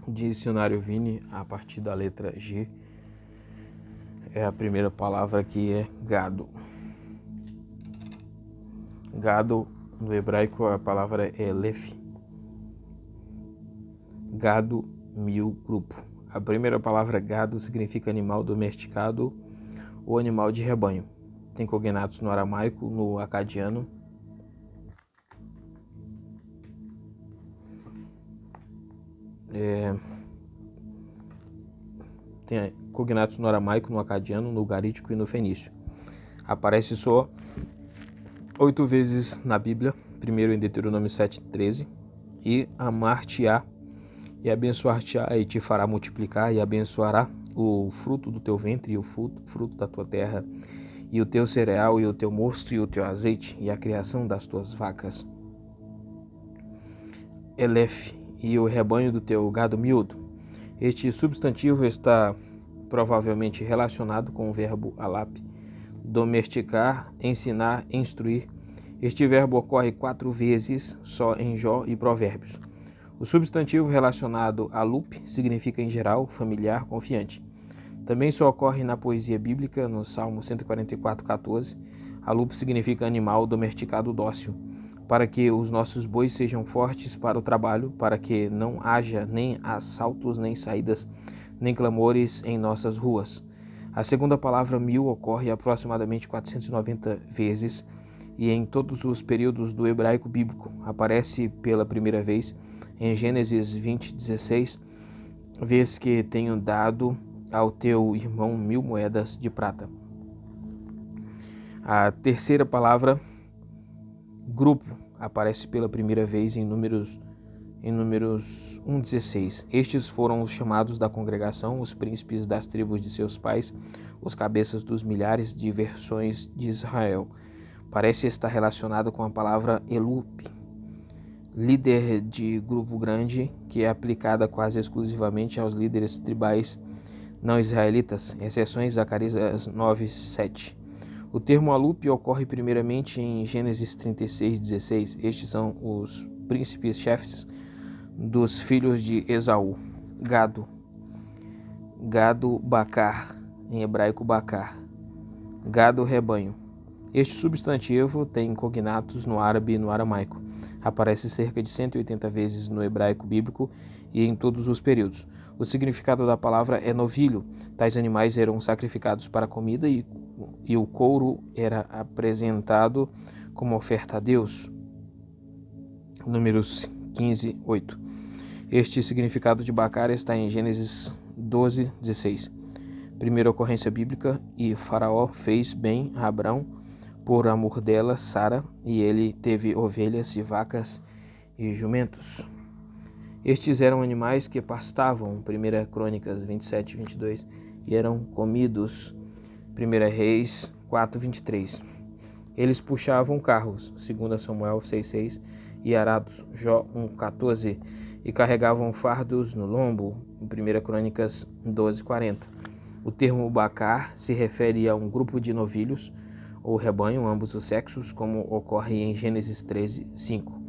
Dicionário Vini, a partir da letra G, a primeira palavra aqui é gado. Gado, no hebraico, a palavra é leph. Gado, mil, grupo. A primeira palavra gado significa animal domesticado ou animal de rebanho. Tem cognatos no aramaico, no acadiano. Tem cognatos no aramaico, no acadiano, no garítico e no fenício. Aparece só 8 vezes na Bíblia, primeiro em Deuteronômio 7:13, e amar-te-á e abençoar-te-á e te fará multiplicar e abençoará o fruto do teu ventre e o fruto da tua terra e o teu cereal e o teu mosto e o teu azeite e a criação das tuas vacas. Eleph e o rebanho do teu gado miúdo. Este substantivo está provavelmente relacionado com o verbo alap, domesticar, ensinar, instruir. Este verbo ocorre 4 vezes só em Jó e Provérbios. O substantivo relacionado a lup significa em geral, familiar, confiante. Também só ocorre na poesia bíblica, no Salmo 144:14. A lup significa animal domesticado dócil, para que os nossos bois sejam fortes para o trabalho, para que não haja nem assaltos, nem saídas, nem clamores em nossas ruas. A segunda palavra mil ocorre aproximadamente 490 vezes e em todos os períodos do hebraico bíblico. Aparece pela primeira vez em Gênesis 20:16, vez que tenho dado ao teu irmão 1000 moedas de prata. A terceira palavra, grupo, aparece pela primeira vez em Números 1:16. Estes foram os chamados da congregação, os príncipes das tribos de seus pais, os cabeças dos milhares de versões de Israel. Parece estar relacionado com a palavra elup, líder de grupo grande, que é aplicada quase exclusivamente aos líderes tribais não israelitas, exceções Zacarias 9:7. O termo alup ocorre primeiramente em Gênesis 36:16. Estes são os príncipes chefes dos filhos de Esaú. Gado. Gado bacar, em hebraico bacar. Gado rebanho. Este substantivo tem cognatos no árabe e no aramaico. Aparece cerca de 180 vezes no hebraico bíblico e em todos os períodos. O significado da palavra é novilho. Tais animais eram sacrificados para comida e o couro era apresentado como oferta a Deus. Números 15:8. Este significado de bacar está em Gênesis 12:16. Primeira ocorrência bíblica: e Faraó fez bem a Abrão por amor dela, Sara, e ele teve ovelhas e vacas e jumentos. Estes eram animais que pastavam, 1 Crônicas 27:22, e eram comidos, 1 Reis 4:23. Eles puxavam carros, 2 Samuel 6:6, e arados, Jó 1:14, e carregavam fardos no lombo, 1 Crônicas 12:40. O termo bacar se refere a um grupo de novilhos, ou rebanho, ambos os sexos, como ocorre em Gênesis 13:5.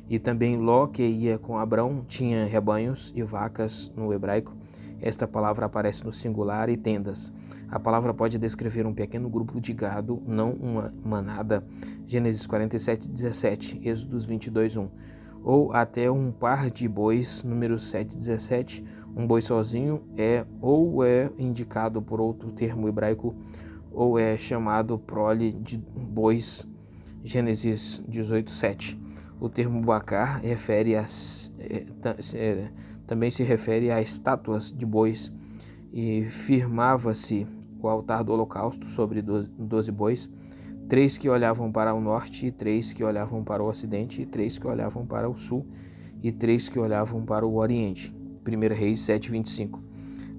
E também Ló, que ia com Abrão, tinha rebanhos e vacas no hebraico. Esta palavra aparece no singular e tendas. A palavra pode descrever um pequeno grupo de gado, não uma manada, Gênesis 47:17, Êxodos 22:1. Ou até um par de bois, Números 7:17. Um boi sozinho ou é indicado por outro termo hebraico, ou é chamado prole de bois, Gênesis 18:7. O termo bacar também se refere a estátuas de bois, e firmava-se o altar do holocausto sobre 12 bois, 3 que olhavam para o norte, 3 que olhavam para o ocidente, 3 que olhavam para o sul e 3 que olhavam para o oriente. 1 Reis 7:25.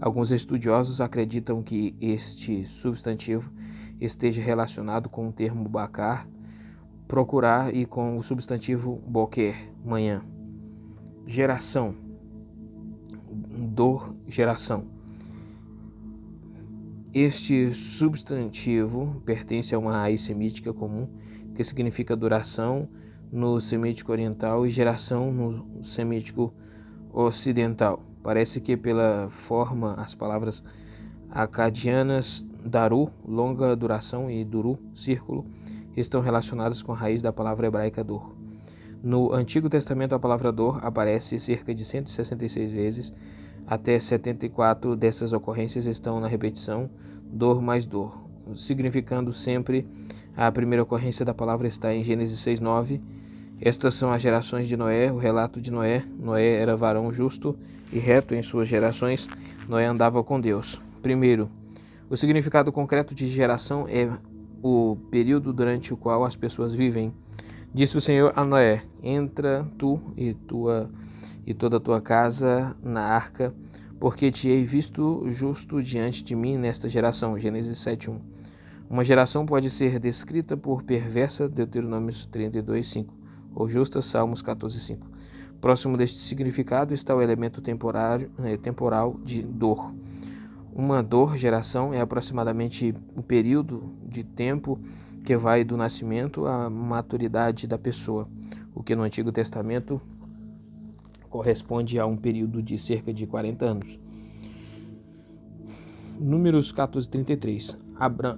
Alguns estudiosos acreditam que este substantivo esteja relacionado com o termo bacar, procurar, e com o substantivo boker, manhã. Geração. Geração. Este substantivo pertence a uma raiz semítica comum que significa duração no semítico oriental e geração no semítico ocidental. Parece que pela forma as palavras acadianas daru, longa duração, e duru, círculo, estão relacionadas com a raiz da palavra hebraica dor. No Antigo Testamento a palavra dor aparece cerca de 166 vezes, até 74 dessas ocorrências estão na repetição dor mais dor, significando sempre a primeira ocorrência da palavra está em Gênesis 6:9. Estas são as gerações de Noé, o relato de Noé. Noé era varão justo e reto em suas gerações. Noé andava com Deus. Primeiro, o significado concreto de geração é o período durante o qual as pessoas vivem. Disse o Senhor a Noé: entra tu e toda a tua casa na arca, porque te hei visto justo diante de mim nesta geração. Gênesis 7:1. Uma geração pode ser descrita por perversa, Deuteronômios 32:5, ou justa, Salmos 14:5. Próximo deste significado está o elemento temporal de dor. Uma dor, geração, é aproximadamente o período de tempo que vai do nascimento à maturidade da pessoa, o que no Antigo Testamento corresponde a um período de cerca de 40 anos. Números 14:33.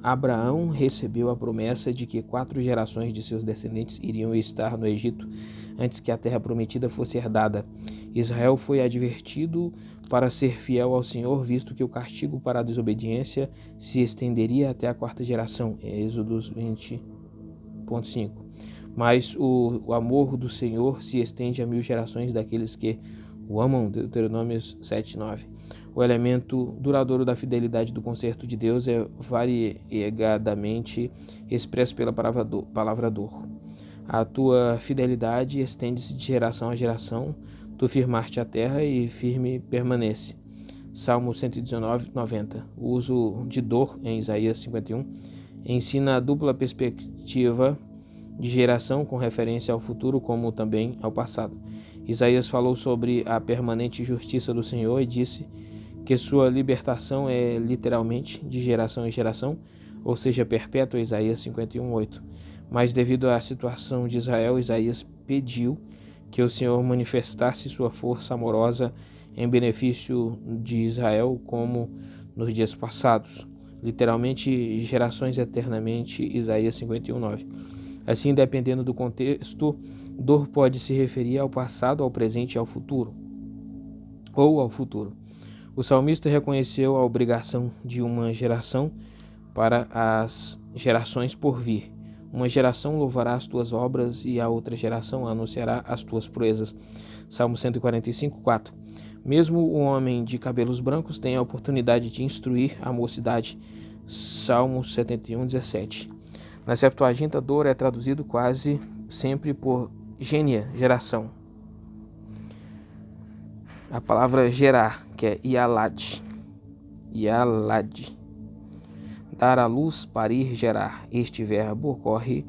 Abraão recebeu a promessa de que 4 gerações de seus descendentes iriam estar no Egito antes que a terra prometida fosse herdada. Israel foi advertido para ser fiel ao Senhor, visto que o castigo para a desobediência se estenderia até a 4ª geração. Êxodo 20:5. Mas o amor do Senhor se estende a 1000 gerações daqueles que o amam. Deuteronômios 7:9. O elemento duradouro da fidelidade do concerto de Deus é variegadamente expresso pela palavra dor. A tua fidelidade estende-se de geração a geração, tu firmaste a terra e firme permanece. Salmo 119:90. O uso de dor em Isaías 51 ensina a dupla perspectiva de geração com referência ao futuro como também ao passado. Isaías falou sobre a permanente justiça do Senhor e disse que sua libertação é literalmente de geração em geração, ou seja, perpétua, Isaías 51:8. Mas devido à situação de Israel, Isaías pediu que o Senhor manifestasse sua força amorosa em benefício de Israel como nos dias passados. Literalmente, gerações eternamente, Isaías 51:9. Assim, dependendo do contexto, dor pode se referir ao passado, ao presente e ao futuro, ou ao futuro. O salmista reconheceu a obrigação de uma geração para as gerações por vir. Uma geração louvará as tuas obras e a outra geração anunciará as tuas proezas. Salmo 145:4. Mesmo o homem de cabelos brancos tem a oportunidade de instruir a mocidade. Salmo 71:17. Na Septuaginta, dor é traduzido quase sempre por gênia, geração. A palavra gerar, que é ialad, dar à luz, parir, gerar. Este verbo ocorre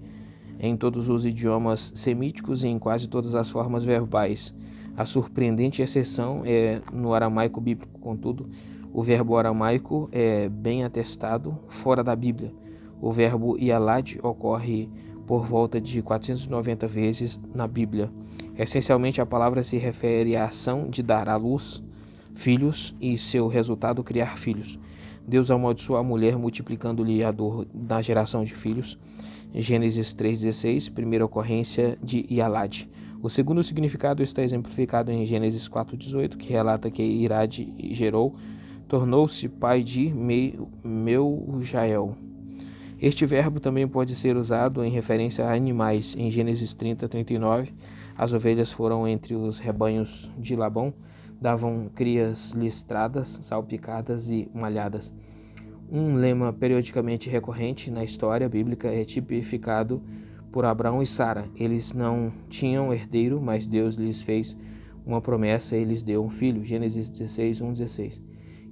em todos os idiomas semíticos e em quase todas as formas verbais. A surpreendente exceção é no aramaico bíblico. Contudo, o verbo aramaico é bem atestado fora da Bíblia. O verbo ialad ocorre por volta de 490 vezes na Bíblia. Essencialmente, a palavra se refere à ação de dar à luz filhos e seu resultado criar filhos. Deus amaldiçoou a mulher, multiplicando-lhe a dor na geração de filhos. Gênesis 3:16, primeira ocorrência de Ialad. O segundo significado está exemplificado em Gênesis 4:18, que relata que Irad gerou, tornou-se pai de Meujael. Este verbo também pode ser usado em referência a animais. Em Gênesis 30:39, as ovelhas foram entre os rebanhos de Labão, davam crias listradas, salpicadas e malhadas. Um lema periodicamente recorrente na história bíblica é tipificado por Abraão e Sara. Eles não tinham herdeiro, mas Deus lhes fez uma promessa e lhes deu um filho. Gênesis 16:1-16.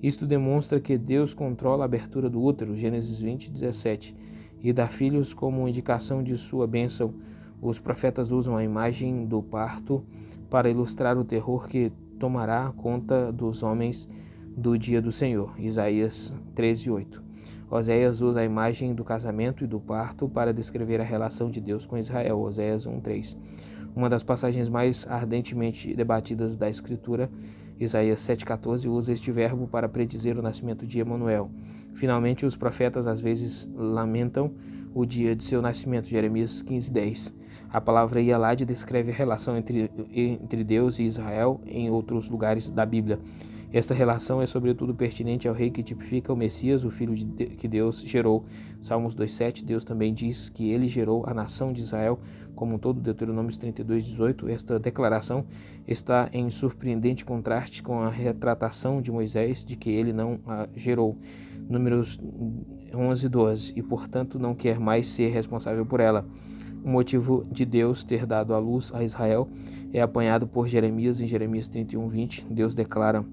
Isto demonstra que Deus controla a abertura do útero, Gênesis 20:17, e dá filhos como indicação de sua bênção. Os profetas usam a imagem do parto para ilustrar o terror que tomará conta dos homens do dia do Senhor, Isaías 13:8. Oséias usa a imagem do casamento e do parto para descrever a relação de Deus com Israel, Oséias 1:3. Uma das passagens mais ardentemente debatidas da Escritura, Isaías 7,14, usa este verbo para predizer o nascimento de Emanuel. Finalmente, os profetas às vezes lamentam o dia de seu nascimento, Jeremias 15,10. A palavra Ielad descreve a relação entre Deus e Israel em outros lugares da Bíblia. Esta relação é sobretudo pertinente ao rei que tipifica o Messias, o filho que Deus gerou. Salmos 2,7, Deus também diz que ele gerou a nação de Israel como um todo, Deuteronômio 32,18. Esta declaração está em surpreendente contraste com a retratação de Moisés de que ele não a gerou, Números 11,12, e portanto não quer mais ser responsável por ela. O motivo de Deus ter dado a luz a Israel é apanhado por Jeremias em Jeremias 31,20. Deus declara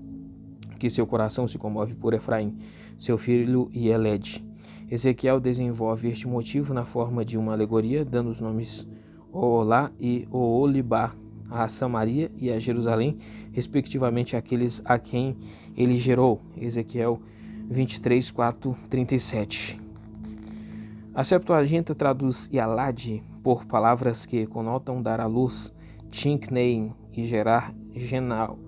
que seu coração se comove por Efraim, seu filho Ieled. Ezequiel desenvolve este motivo na forma de uma alegoria, dando os nomes Oolá e Oolibá a Samaria e a Jerusalém, respectivamente àqueles a quem ele gerou. Ezequiel 23, 4, 37. A Septuaginta traduz Ialad por palavras que conotam dar à luz, tinknein, e gerar, genal.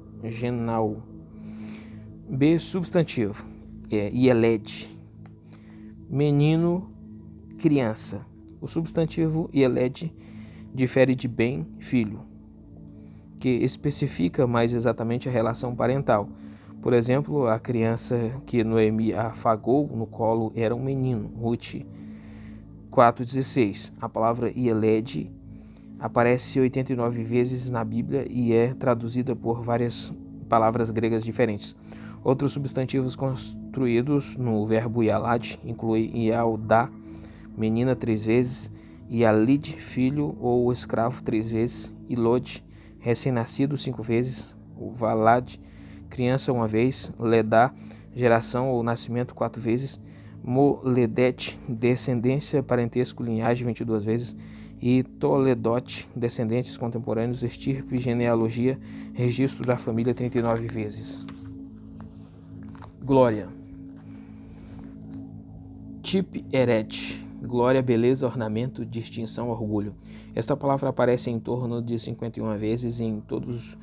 B. Substantivo, Ieled, menino, criança. O substantivo Ieled difere de bem, filho, que especifica mais exatamente a relação parental. Por exemplo, a criança que Noemi afagou no colo era um menino, Ruth 4,16. A palavra Ieled aparece 89 vezes na Bíblia e é traduzida por várias palavras gregas diferentes. Outros substantivos construídos no verbo Ialad incluem Ialdá, menina 3 vezes, Ialid, filho ou escravo 3 vezes, Ilod, recém-nascido 5 vezes, Valad, criança 1 vez, Ledá, geração ou nascimento 4 vezes, Moledet, descendência, parentesco, linhagem 22 vezes, e Toledot, descendentes contemporâneos, estirpe, genealogia, registro da família 39 vezes. Glória. Tip eret, glória, beleza, ornamento, distinção, orgulho. Esta palavra aparece em torno de 51 vezes em todos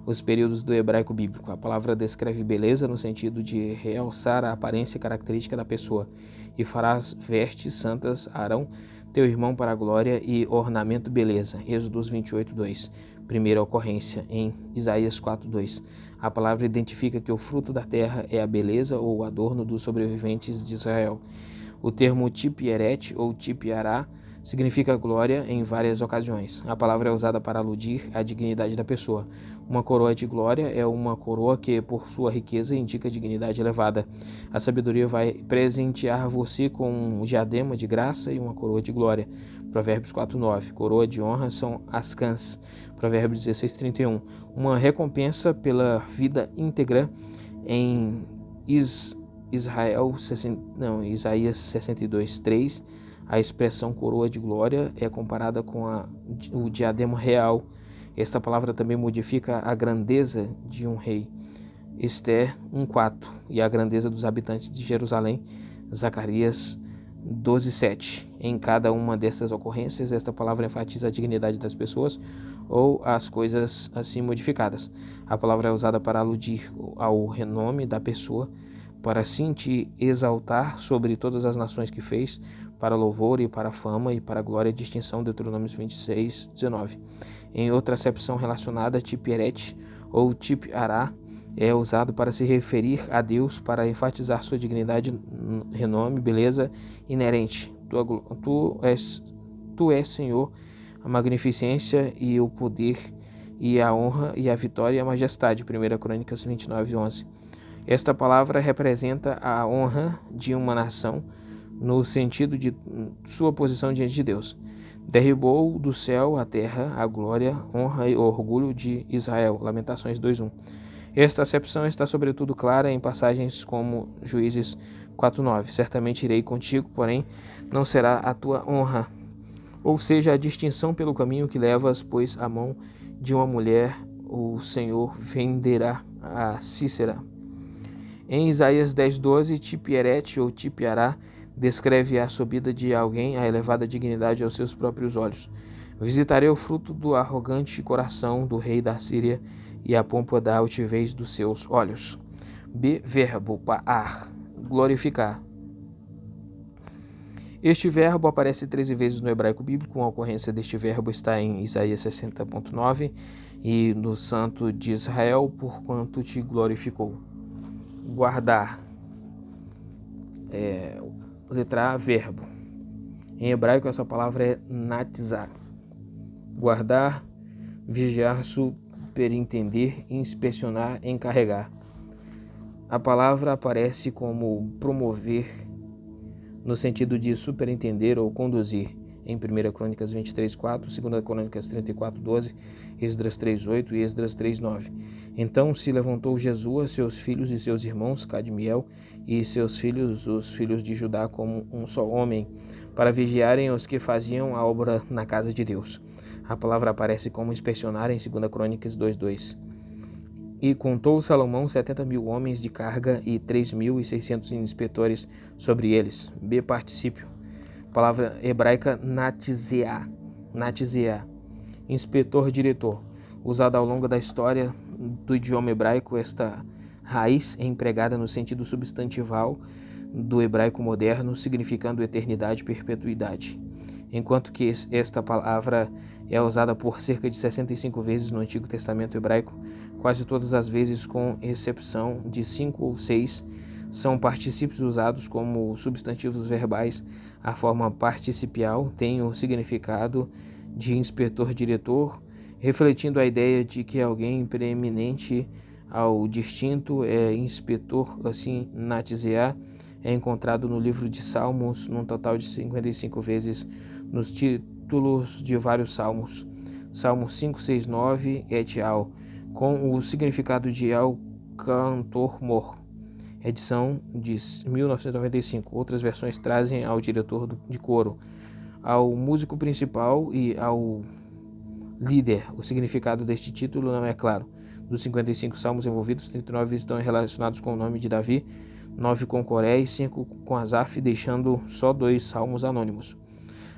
os períodos do hebraico bíblico. A palavra descreve beleza no sentido de realçar a aparência característica da pessoa. E farás vestes santas a Arão, teu irmão, para a glória, e ornamento, beleza. Êxodos 28:2. Primeira ocorrência em Isaías 4:2. A palavra identifica que o fruto da terra é a beleza ou o adorno dos sobreviventes de Israel. O termo tip-eret ou tip-ará significa glória em várias ocasiões. A palavra é usada para aludir à dignidade da pessoa. Uma coroa de glória é uma coroa que, por sua riqueza, indica dignidade elevada. A sabedoria vai presentear você com um diadema de graça e uma coroa de glória. Provérbios 4:9. Coroa de honra são as cãs. Provérbios 16:31. Uma recompensa pela vida íntegra em Isaías 62:3. A expressão coroa de glória é comparada com o diadema real. Esta palavra também modifica a grandeza de um rei. Ester 1:4. E a grandeza dos habitantes de Jerusalém. Zacarias 12:7. Em cada uma dessas ocorrências, esta palavra enfatiza a dignidade das pessoas ou as coisas assim modificadas. A palavra é usada para aludir ao renome da pessoa, para assim te exaltar sobre todas as nações que fez, para louvor e para fama e para glória e distinção, Deuteronômio 26:19. Em outra acepção relacionada, tip-eret ou tip-ará é usado para se referir a Deus, para enfatizar sua dignidade, renome, beleza inerente. Tu és, Senhor, a magnificência e o poder e a honra e a vitória e a majestade. 1 Crônicas 29:11. Esta palavra representa a honra de uma nação no sentido de sua posição diante de Deus. Derribou do céu à terra a glória, honra e orgulho de Israel. Lamentações 2:1. Esta acepção está sobretudo clara em passagens como Juízes 4:9. Certamente irei contigo, porém não será a tua honra. Ou seja, a distinção pelo caminho que levas, pois a mão de uma mulher o Senhor venderá a Cícera. Em Isaías 10:12, tip-eret ou tip-ará descreve a subida de alguém à elevada dignidade aos seus próprios olhos. Visitarei o fruto do arrogante coração do rei da Síria e a pompa da altivez dos seus olhos. B. Verbo pa'ar, glorificar. Este verbo aparece 13 vezes no hebraico bíblico. A ocorrência deste verbo está em Isaías 60.9 e no Santo de Israel, porquanto te glorificou. Guardar. Letra A, verbo. Em hebraico essa palavra é natzah. Guardar, vigiar, superintender, inspecionar, encarregar. A palavra aparece como promover, no sentido de superintender ou conduzir, em 1 Crônicas 23:4, 2 Crônicas 34:12, Esdras 3:8 e Esdras 3:9. Então se levantou Jesua, seus filhos e seus irmãos, Cadmiel e seus filhos, os filhos de Judá, como um só homem, para vigiarem os que faziam a obra na casa de Deus. A palavra aparece como inspecionar em 2 Crônicas 2:2. E contou Salomão 70.000 homens de carga e 3.600 inspetores sobre eles. B. Particípio. Palavra hebraica natzea. Inspetor-diretor. Usada ao longo da história do idioma hebraico, esta raiz é empregada no sentido substantival do hebraico moderno, significando eternidade e perpetuidade. Enquanto que esta palavra é usada por cerca de 65 vezes no Antigo Testamento hebraico, quase todas as vezes, com exceção de 5 ou 6, são particípios usados como substantivos verbais. A forma participial tem o significado de inspetor-diretor, refletindo a ideia de que alguém preeminente ao distinto é inspetor. Assim, natzea é encontrado no livro de Salmos num total de 55 vezes nos títulos de vários salmos. Salmo 5, 6, 9 et al., com o significado de ao cantor mor. Edição de 1995. Outras versões trazem ao diretor de coro, ao músico principal e ao líder. O significado deste título não é claro. Dos 55 salmos envolvidos, 39 estão relacionados com o nome de Davi, 9 com Coré e 5 com Asaf, deixando só 2 salmos anônimos.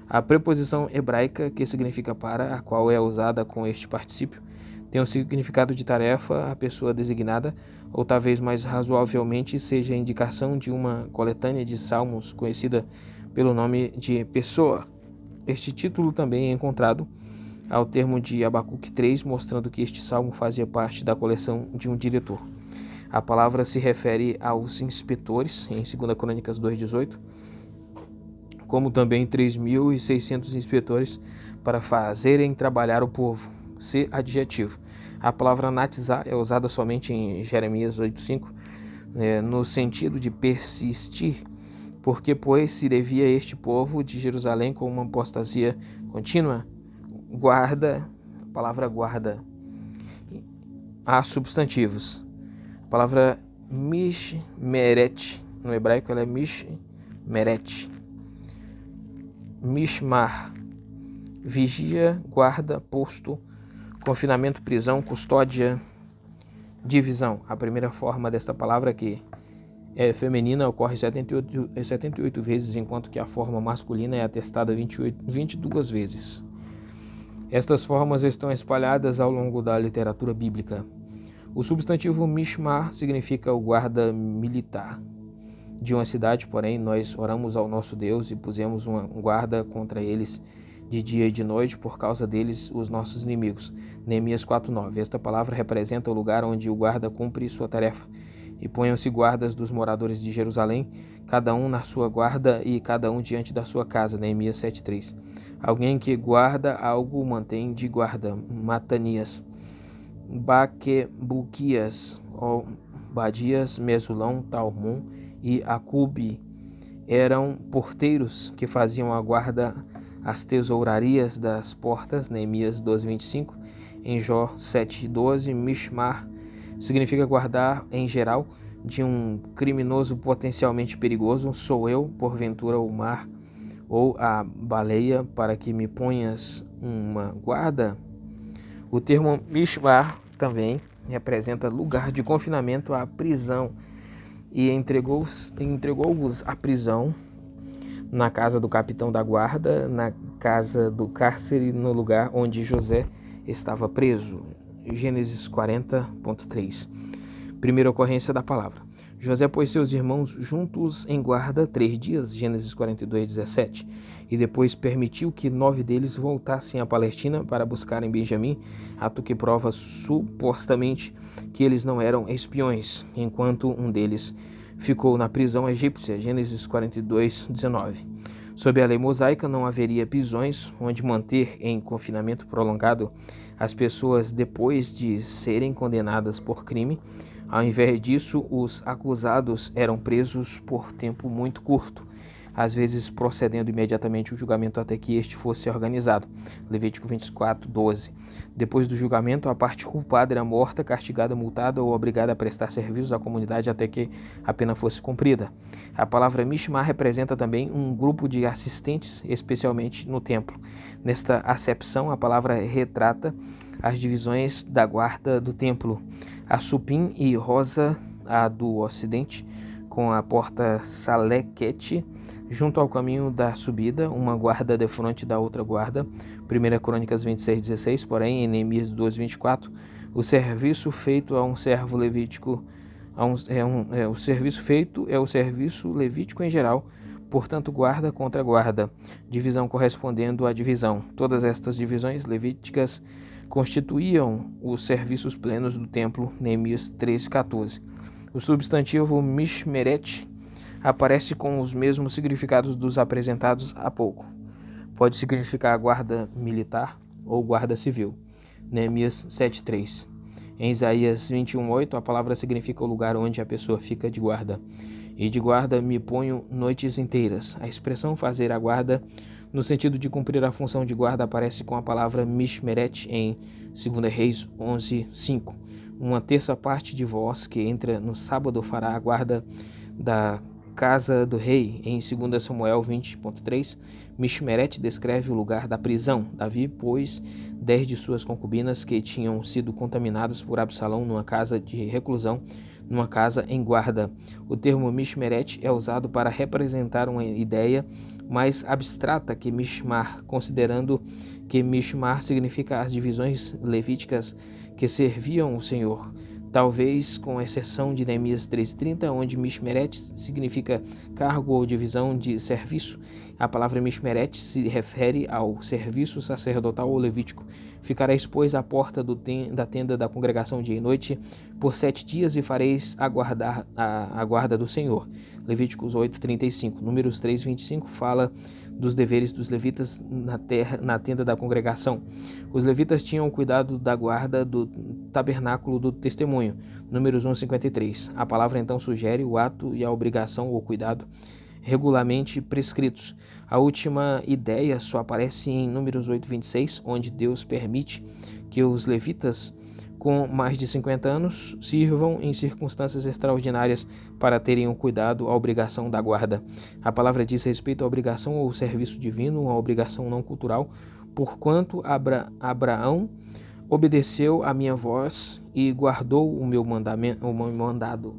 A preposição hebraica, que significa para, a qual é usada com este particípio, tem o significado de tarefa, a pessoa designada, ou talvez mais razoavelmente seja a indicação de uma coletânea de salmos conhecida pelo nome de pessoa. Este título também é encontrado ao termo de Abacuque 3, mostrando que este salmo fazia parte da coleção de um diretor. A palavra se refere aos inspetores, em 2 Crônicas 2:18, como também 3.600 inspetores para fazerem trabalhar o povo. C. Adjetivo. A palavra natzah é usada somente em Jeremias 8:5, no sentido de persistir, porque, pois, se devia este povo de Jerusalém com uma apostasia contínua. Guarda, a palavra guarda. Há substantivos. A palavra mishmeret, no hebraico ela é mishmeret. Mishmar, vigia, guarda, posto, confinamento, prisão, custódia, divisão. A primeira forma desta palavra, que é feminina, ocorre 78 vezes, enquanto que a forma masculina é atestada 22 vezes. Estas formas estão espalhadas ao longo da literatura bíblica. O substantivo mishmar significa o guarda militar de uma cidade, porém nós oramos ao nosso Deus e pusemos um guarda contra eles de dia e de noite, por causa deles, os nossos inimigos. Neemias 4:9. Esta palavra representa o lugar onde o guarda cumpre sua tarefa. E ponham-se guardas dos moradores de Jerusalém, cada um na sua guarda e cada um diante da sua casa. Neemias 7:3. Alguém que guarda algo mantém de guarda. Matanias. Baquebuquias, Badias, Mesulão, Talmon e Acube eram porteiros que faziam a guarda às tesourarias das portas. Neemias 12:25. Em Jó 7:12, Mishmar significa guardar em geral de um criminoso potencialmente perigoso. Sou eu, porventura, o mar ou a baleia, para que me ponhas uma guarda? O termo Mishmar também representa lugar de confinamento à prisão, e entregou-os à prisão na casa do capitão da guarda, na casa do cárcere no lugar onde José estava preso. Gênesis 40.3. Primeira ocorrência da palavra. José pôs seus irmãos juntos em guarda 3 dias, Gênesis 42:17, e depois permitiu que 9 deles voltassem à Palestina para buscarem Benjamim, ato que prova supostamente que eles não eram espiões, enquanto um deles ficou na prisão egípcia, Gênesis 42:19. Sob a lei mosaica, não haveria prisões onde manter em confinamento prolongado as pessoas depois de serem condenadas por crime. Ao invés disso, os acusados eram presos por tempo muito curto, às vezes procedendo imediatamente o julgamento até que este fosse organizado. Levítico 24:12. Depois do julgamento, a parte culpada era morta, castigada, multada ou obrigada a prestar serviços à comunidade até que a pena fosse cumprida. A palavra Mishmar representa também um grupo de assistentes, especialmente no templo. Nesta acepção, a palavra retrata as divisões da guarda do templo. A Supim e Rosa, a do ocidente, com a porta Salequete, junto ao caminho da subida, uma guarda defronte da outra guarda. 1 Crônicas 26:16, porém, em Neemias 12:24, o serviço feito a um servo levítico o serviço feito é o serviço levítico em geral, portanto, guarda contra guarda, divisão correspondendo à divisão. Todas estas divisões levíticas constituíam os serviços plenos do templo, Neemias 3:14. O substantivo Mishmeret aparece com os mesmos significados dos apresentados há pouco. Pode significar guarda militar ou guarda civil, Neemias 7:3. Em Isaías 21:8, a palavra significa o lugar onde a pessoa fica de guarda. E de guarda me ponho noites inteiras. A expressão fazer a guarda, no sentido de cumprir a função de guarda, aparece com a palavra Mishmeret em 2 Reis 11:5. Uma terça parte de vós que entra no sábado fará a guarda da casa do rei. Em 2 Samuel 20.3, Mishmeret descreve o lugar da prisão. Davi pôs 10 de suas concubinas que tinham sido contaminadas por Absalão numa casa de reclusão, numa casa em guarda. O termo Mishmeret é usado para representar uma ideia mais abstrata que Mishmar, considerando que Mishmar significa as divisões levíticas que serviam o Senhor. Talvez com exceção de Neemias 3:30, onde Mishmeret significa cargo ou divisão de serviço. A palavra Mishmeret se refere ao serviço sacerdotal ou levítico. Ficará exposto à porta da tenda da congregação dia e noite por 7 dias e fareis aguardar a guarda do Senhor. Levíticos 8:35. Números 3:25 fala dos deveres dos levitas na tenda da congregação. Os levitas tinham o cuidado da guarda do tabernáculo do testemunho. Números 1:53. A palavra então sugere o ato e a obrigação ou cuidado regularmente prescritos. A última ideia só aparece em Números 8:26, onde Deus permite que os levitas com mais de 50 anos sirvam em circunstâncias extraordinárias para terem o cuidado, a obrigação da guarda. A palavra diz respeito à obrigação ou serviço divino, uma obrigação não cultural, porquanto Abraão obedeceu a minha voz e guardou o meu mandado.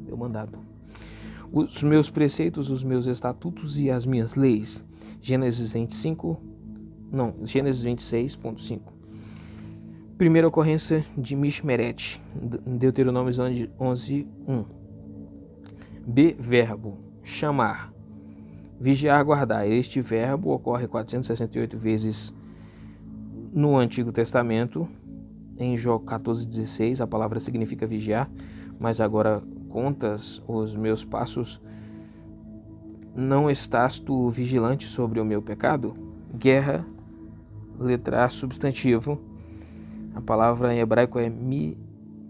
Os meus preceitos, os meus estatutos e as minhas leis. Gênesis 26.5. Primeira ocorrência de Mishmeret, Deuteronômio 11:1. B. Verbo, chamar. Vigiar, guardar. Este verbo ocorre 468 vezes no Antigo Testamento. Em Jó 14:16, a palavra significa vigiar, mas agora contas os meus passos. Não estás tu vigilante sobre o meu pecado? Guerra, letra A, substantivo. A palavra em hebraico é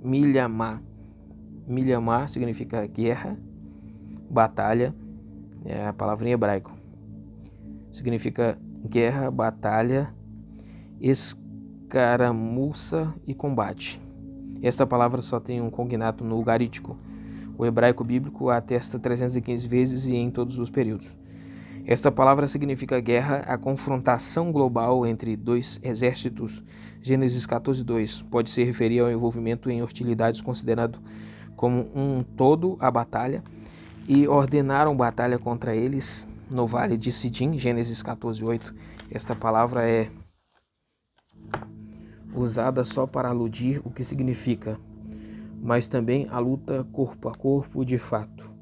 milhamá. Milhamá significa guerra, batalha. É a palavra em hebraico. Significa guerra, batalha, escaramuça e combate. Esta palavra só tem um cognato no ugarítico. O hebraico bíblico a atesta 315 vezes e em todos os períodos. Esta palavra significa guerra, a confrontação global entre dois exércitos. Gênesis 14:2 pode se referir ao envolvimento em hostilidades considerado como um todo a batalha e ordenaram batalha contra eles no vale de Sidim, Gênesis 14:8. Esta palavra é usada só para aludir o que significa, mas também a luta corpo a corpo de fato.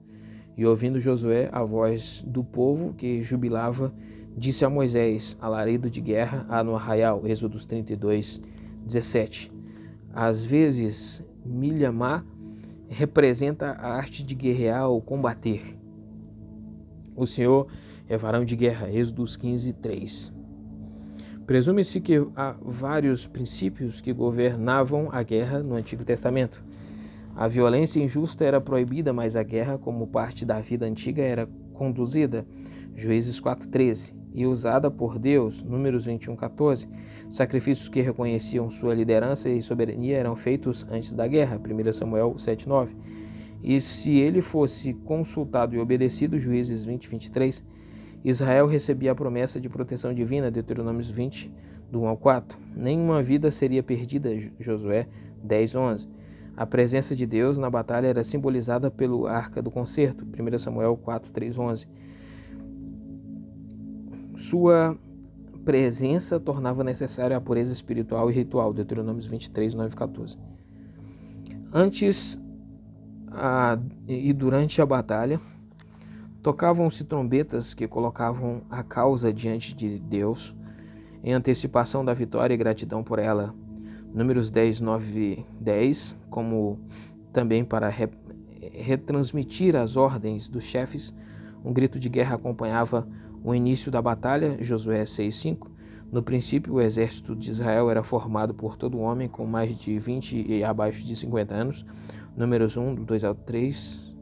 E ouvindo Josué a voz do povo que jubilava, disse a Moisés: alarido de guerra há no arraial. Êxodos 32:17. Às vezes, milhamá representa a arte de guerrear ou combater. O Senhor é varão de guerra. Êxodos 15:3. Presume-se que há vários princípios que governavam a guerra no Antigo Testamento. A violência injusta era proibida, mas a guerra, como parte da vida antiga, era conduzida. Juízes 4:13. E usada por Deus. Números 21:14. Sacrifícios que reconheciam sua liderança e soberania eram feitos antes da guerra. 1 Samuel 7:9. E se ele fosse consultado e obedecido, Juízes 20:23, Israel recebia a promessa de proteção divina, Deuteronômios 20, do 1 ao 4. Nenhuma vida seria perdida, Josué 10:11. A presença de Deus na batalha era simbolizada pelo Arca do Concerto, 1 Samuel 4:3-11. Sua presença tornava necessária a pureza espiritual e ritual, Deuteronômios 23, 9 e 14. Antes e durante a batalha, tocavam-se trombetas que colocavam a causa diante de Deus, em antecipação da vitória e gratidão por ela. Números 10, 9 e 10, como também para retransmitir as ordens dos chefes. Um grito de guerra acompanhava o início da batalha, Josué 6:5. No princípio, o exército de Israel era formado por todo homem com mais de 20 e abaixo de 50 anos. Números 1, do 2 ao 3.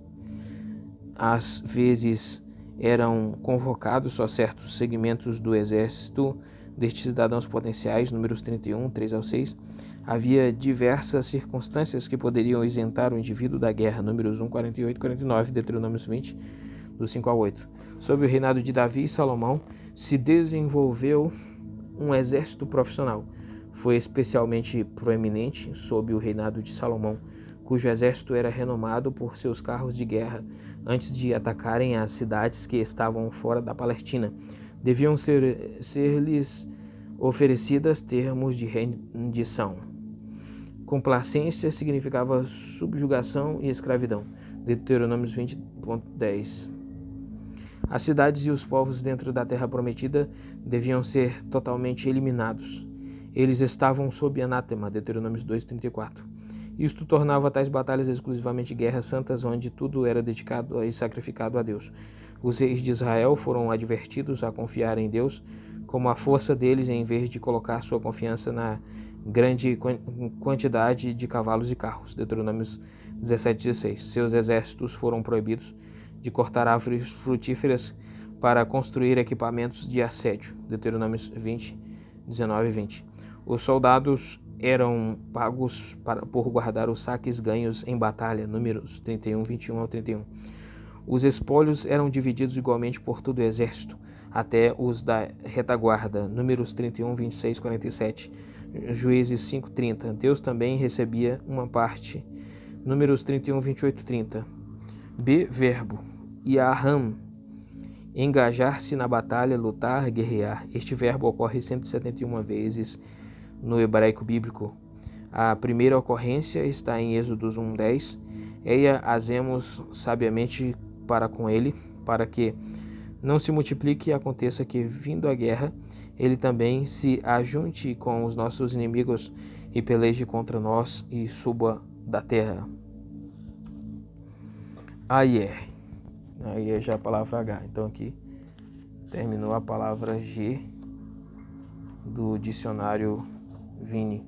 Às vezes eram convocados só certos segmentos do exército destes cidadãos potenciais, números 31, 3 ao 6. Havia diversas circunstâncias que poderiam isentar o indivíduo da guerra, números 1, 48 e 49, Deuteronômios 20, do 5 ao 8. Sob o reinado de Davi e Salomão, se desenvolveu um exército profissional. Foi especialmente proeminente sob o reinado de Salomão, cujo exército era renomado por seus carros de guerra. Antes de atacarem as cidades que estavam fora da Palestina, deviam ser-lhes oferecidas termos de rendição. Complacência significava subjugação e escravidão. Deuteronômios 20.10. As cidades e os povos dentro da terra prometida deviam ser totalmente eliminados. Eles estavam sob anátema. Deuteronômios 2:34. Isto tornava tais batalhas exclusivamente guerras santas, onde tudo era dedicado e sacrificado a Deus. Os reis de Israel foram advertidos a confiar em Deus como a força deles, em vez de colocar sua confiança na grande quantidade de cavalos e carros. Deuteronômios 17:16. Seus exércitos foram proibidos de cortar árvores frutíferas para construir equipamentos de assédio. Deuteronômios 20:19 e 20. Os soldados eram pagos por guardar os saques ganhos em batalha, números 31, 21 ao 31. Os espólios eram divididos igualmente por todo o exército, até os da retaguarda, números 31, 26, 47. Juízes 5:30. Deus também recebia uma parte, números 31, 28, 30. Verbo. Yaham. Engajar-se na batalha, lutar, guerrear. Este verbo ocorre 171 vezes no hebraico bíblico. A primeira ocorrência está em Êxodos 1:10. Eia azemos sabiamente para com ele, para que não se multiplique e aconteça que, vindo a guerra, ele também se ajunte com os nossos inimigos e peleje contra nós e suba da terra. Aí é já a palavra H. Então aqui terminou a palavra G do dicionário Vini.